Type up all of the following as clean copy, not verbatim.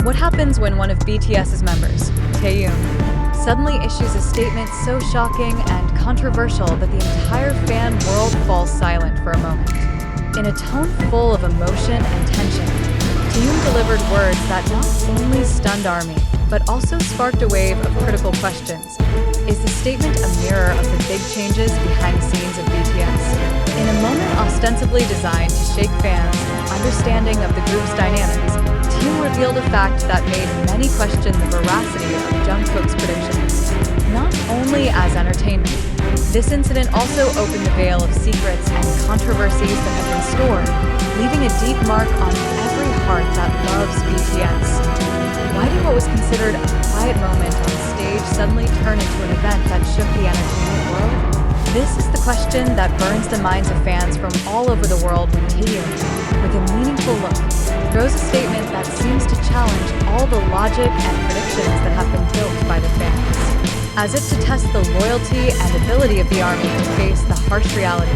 What happens when one of BTS's members, Taehyung, suddenly issues a statement so shocking and controversial that the entire fan world falls silent for a moment? In a tone full of emotion and tension, Taehyung delivered words that not only stunned ARMY, but also sparked a wave of critical questions. Is the statement a mirror of the big changes behind the scenes of BTS? In a moment ostensibly designed to shake fans' understanding of the group's dynamics, Taehyung revealed a fact that made many question the veracity of Jungkook's predictions. Not only as entertainment, this incident also opened the veil of secrets and controversies that have been stored, leaving a deep mark on every heart that loves BTS. Why did what was considered a quiet moment on stage suddenly turn into an event that shook the entertainment world? This is the question that burns the minds of fans from all over the world when Taehyung, with a meaningful look, throws a statement that seems to challenge all the logic and predictions that have been built by the fans. As if to test the loyalty and ability of the ARMY to face the harsh reality,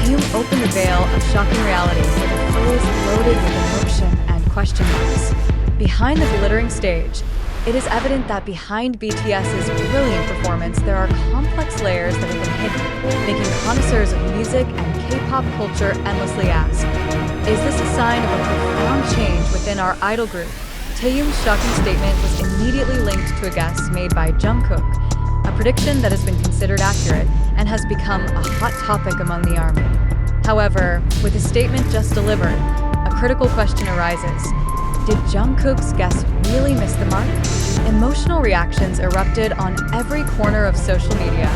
Taehyung opened the veil of shocking reality with a phrase loaded with emotion and question marks. Behind the glittering stage, it is evident that behind BTS's brilliant performance, there are complex layers that have been hidden, making connoisseurs of music and K-pop culture endlessly ask, is this a sign of a profound change within our idol group? Taehyung's shocking statement was immediately linked to a guess made by Jungkook, a prediction that has been considered accurate and has become a hot topic among the ARMY. However, with a statement just delivered, a critical question arises. Did Jungkook's guess really miss the mark? Emotional reactions erupted on every corner of social media,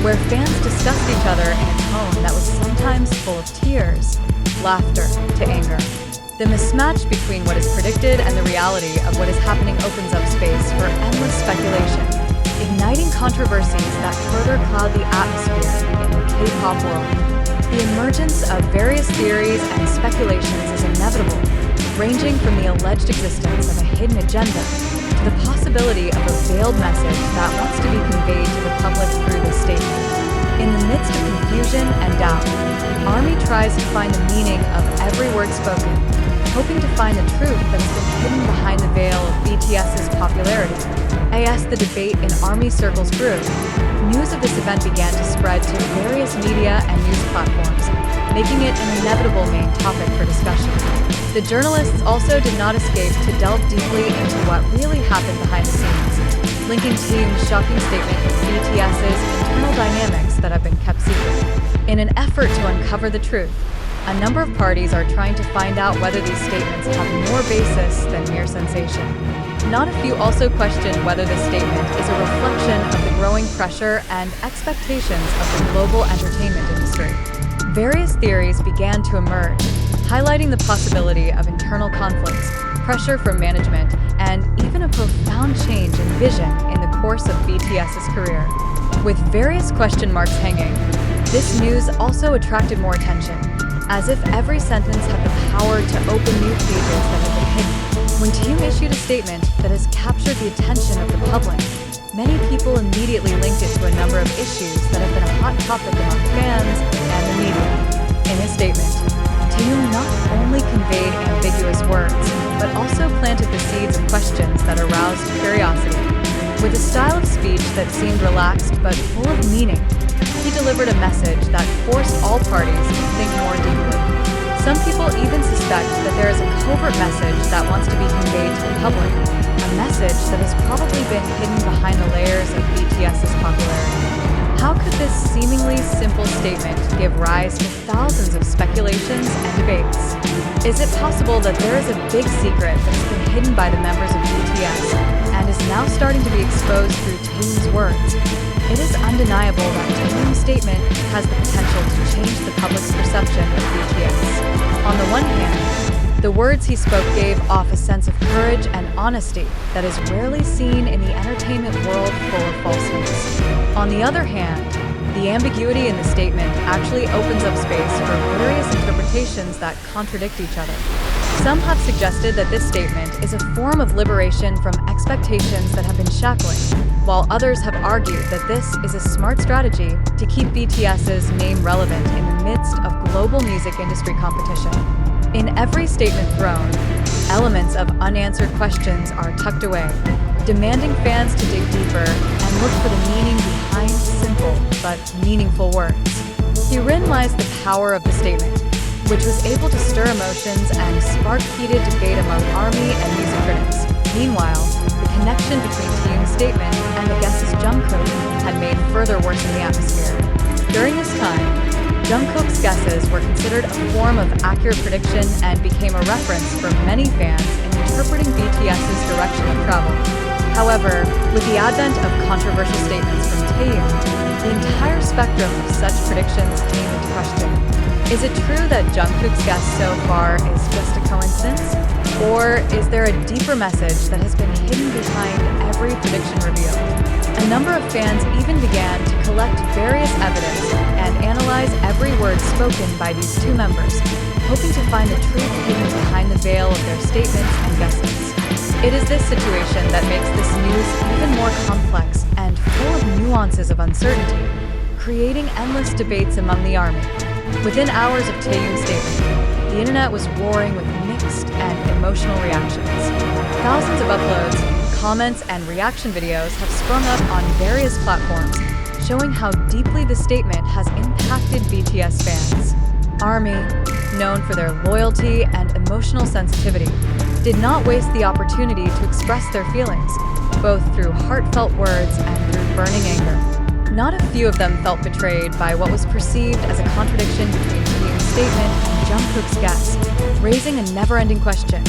where fans discussed each other in a tone that was sometimes full of tears, laughter to anger. The mismatch between what is predicted and the reality of what is happening opens up space for endless speculation, igniting controversies that further cloud the atmosphere in the K-pop world. The emergence of various theories and speculations is inevitable, ranging from the alleged existence of a hidden agenda to the possibility of a veiled message that wants to be conveyed to the public through this statement. In the midst of confusion and doubt, ARMY tries to find the meaning of every word spoken, hoping to find the truth that has been hidden behind the veil of BTS's popularity. As the debate in ARMY circles grew, news of this event began to spread to various media and news platforms, making it an inevitable main topic for discussion. The journalists also did not escape to delve deeply into what really happened behind the scenes, linking Taehyung's shocking statement with BTS's internal dynamics that have been kept secret. In an effort to uncover the truth, a number of parties are trying to find out whether these statements have more basis than mere sensation. Not a few also question whether this statement is a reflection of the growing pressure and expectations of the global entertainment industry. Various theories began to emerge, highlighting the possibility of internal conflicts, pressure from management, and even a profound change in vision in the course of BTS's career. With various question marks hanging, this news also attracted more attention, as if every sentence had the power to open new pages that had been hidden. When Taehyung issued a statement that has captured the attention of the public, many people immediately linked it to a number of issues that have been a hot topic among fans and the media. In his statement, Taehyung not only conveyed ambiguous words, but also planted the seeds of questions that aroused curiosity. With a style of speech that seemed relaxed but full of meaning, he delivered a message that forced all parties to think more deeply. Some people even suspect that there is a covert message that wants to be conveyed to the public, a message that has probably been hidden behind the layers of BTS's popularity. How could this seemingly simple statement give rise to thousands of speculations and debates? Is it possible that there is a big secret that has been hidden by the members of BTS and is now starting to be exposed through Taehyung's words? It is undeniable that Taehyung's statement has the potential to change the public's perception of BTS. On the one hand, the words he spoke gave off a sense of courage and honesty that is rarely seen in the entertainment world full of falsehoods. On the other hand, the ambiguity in the statement actually opens up space for various interpretations that contradict each other. Some have suggested that this statement is a form of liberation from expectations that have been shackling, while others have argued that this is a smart strategy to keep BTS's name relevant in the midst of global music industry competition. In every statement thrown, Elements of unanswered questions are tucked away, demanding fans to dig deeper and look for the meaning behind simple but meaningful words. Herein lies the power of the statement, which was able to stir emotions and spark heated debate among ARMY and music critics. Meanwhile, the connection between Taehyung's statement and the guest's Jungkook had made further worsen the atmosphere. During this time, Jungkook's guesses were considered a form of accurate prediction and became a reference for many fans in interpreting BTS's direction of travel. However, with the advent of controversial statements from Taehyung, the entire spectrum of such predictions came into question. Is it true that Jungkook's guess so far is just a coincidence? Or is there a deeper message that has been hidden behind every prediction revealed? A number of fans even began to collect various evidence and analyze every word spoken by these two members, hoping to find the truth hidden behind the veil of their statements and guesses. It is this situation that makes this news even more complex and full of nuances of uncertainty, creating endless debates among the ARMY. Within hours of Taehyung's statement, the internet was roaring with mixed and emotional reactions. Thousands of uploads, comments, and reaction videos have sprung up on various platforms, showing how deeply the statement has impacted BTS fans. ARMY, known for their loyalty and emotional sensitivity, did not waste the opportunity to express their feelings, both through heartfelt words and through burning anger. Not a few of them felt betrayed by what was perceived as a contradiction between Taehyung's statement and Jungkook's guess, raising a never-ending question.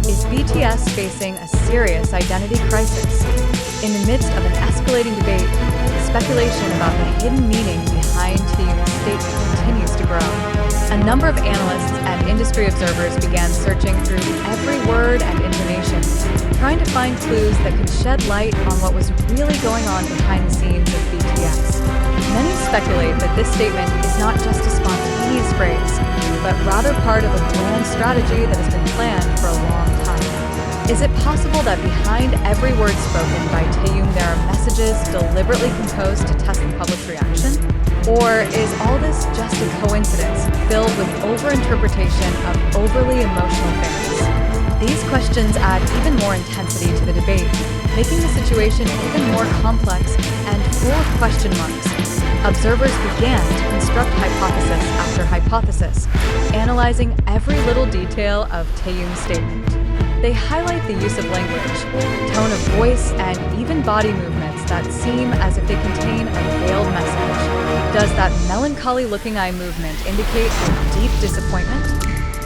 Is BTS facing a serious identity crisis? In the midst of an escalating debate, speculation about the hidden meaning behind Taehyung's statement continues to grow. A number of analysts and industry observers began searching through every word and intonation, trying to find clues that could shed light on what was really going on behind the scenes of BTS. Many speculate that this statement is not just a spontaneous phrase, but rather part of a grand strategy that has been planned for a long time. Is it possible that behind every word spoken by Taehyung there are messages deliberately composed to test the public's reaction? Or is all this just a coincidence filled with overinterpretation of overly emotional fans? These questions add even more intensity to the debate, making the situation even more complex and full of question marks. Observers began to construct hypothesis after hypothesis, analyzing every little detail of Taehyung's statement. They highlight the use of language, tone of voice, and even body movements that seem as if they contain a veiled message. Does that melancholy-looking eye movement indicate a deep disappointment?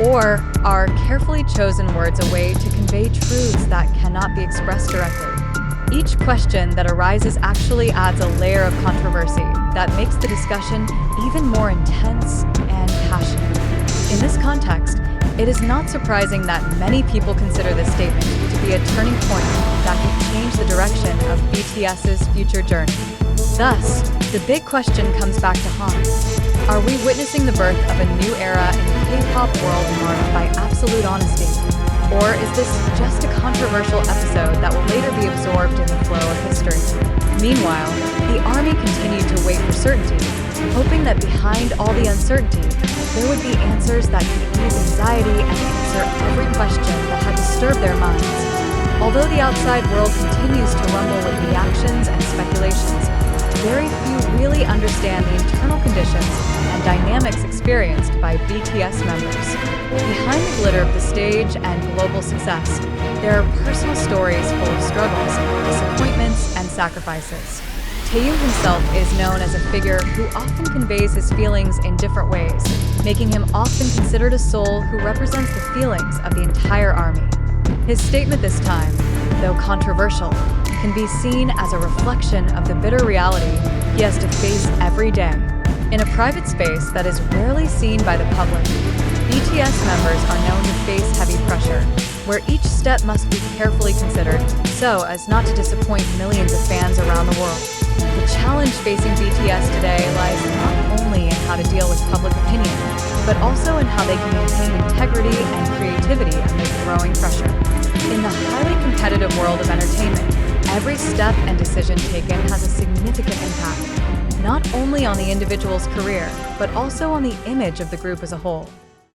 Or are carefully chosen words a way to convey truths that cannot be expressed directly? Each question that arises actually adds a layer of controversy that makes the discussion even more intense and passionate. In this context, it is not surprising that many people consider this statement to be a turning point that could change the direction of BTS's future journey. Thus, the big question comes back to haunt. Are we witnessing the birth of a new era in the K-pop world marked by absolute honesty? Or is this just a controversial episode that will later be absorbed in the flow of history? Meanwhile, the ARMY continued to wait for certainty, hoping that behind all the uncertainty, there would be answers that could ease anxiety and answer every question that had disturbed their minds. Although the outside world continues to rumble with reactions and speculations, very few really understand the internal conditions and dynamics experienced by BTS members. Behind the glitter of the stage and global success, there are personal stories full of struggles, disappointments, and sacrifices. Taehyung himself is known as a figure who often conveys his feelings in different ways, making him often considered a soul who represents the feelings of the entire ARMY. His statement this time, though controversial, can be seen as a reflection of the bitter reality he has to face every day. In a private space that is rarely seen by the public, BTS members are known to face heavy pressure, where each step must be carefully considered so as not to disappoint millions of fans around the world. The challenge facing BTS today lies not only in how to deal with public opinion, but also in how they can maintain integrity and creativity amid growing pressure. In the highly competitive world of entertainment, every step and decision taken has a significant impact, not only on the individual's career, but also on the image of the group as a whole.